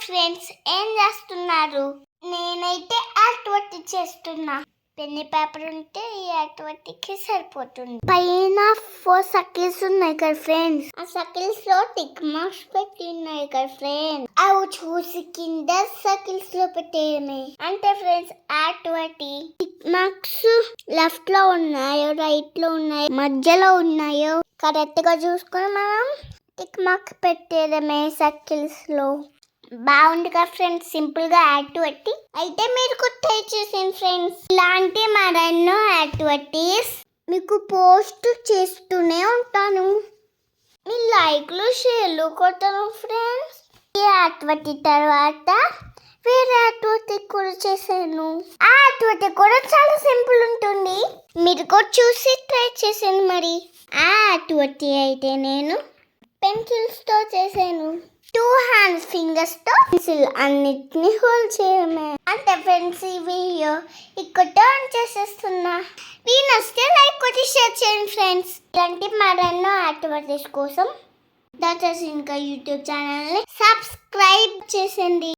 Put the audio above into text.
Friends, ఏం చేస్తున్నారు? నేనైతే యాక్టివిటీ చేస్తున్నా. పెన్ పేపర్ ఉంటే ఈ యాక్టివిటీకి సరిపోతుంది. పైన 4 సర్కిల్స్ ఉన్నాయి కదా ఫ్రెండ్స్. ఆ సర్కిల్స్ లో టిక్ మార్క్స్ పెట్టి ఉన్నాయి కదా ఫ్రెండ్స్. అవి చూసి కింద సర్కిల్స్ లో పెట్టేయమే. అంటే friends, activity tick marks left లో ఉన్నాయో, రైట్ లో ఉన్నాయో, మధ్యలో ఉన్నాయో కరెక్ట్ గా చూసుకొని మనం టిక్ మార్క్ పెట్టేయడమే సర్కిల్స్ లో. బాగుంది కదా ఫ్రెండ్స్, సింపుల్ గా యాక్టివిటీ. అయితే మీరు కూడా ట్రై చేసేయండి ఫ్రెండ్స్. ఇలాంటి మరెన్నో యాక్టివిటీస్ మీకు పోస్ట్ చేస్తూనే ఉంటాను. మీ లైక్లు షేర్లు కొట్టాను ఫ్రెండ్స్. ఈ యాక్టివిటీ తర్వాత వేరే యాక్టివిటీ కూడా చేశాను. ఆ యాక్టివిటీ కూడా చాలా సింపుల్ ఉంటుంది. మీరు కూడా చూసి ట్రై చేసాను. మరి ఆ యాక్టివిటీ అయితే నేను పెన్సిల్స్ తో చేశాను. 2 హ్యాండ్స్ ఫింగర్స్ తో పెన్సిల్ అన్నిటిని హోల్డ్ చేయడమే. అంటే ఫ్రెండ్స్, ఈ వీడియో ఇక్కడ ఆన్ చేసేస్తున్నా. మీ నచ్చితే లైక్ కొట్టి షేర్ చేయండి ఫ్రెండ్స్. ఇలాంటి మరెన్నో యాక్టివిటీస్ కోసం డాక్టర్ సింకా యూట్యూబ్ ఛానల్ ని సబ్స్క్రైబ్ చేసేయండి.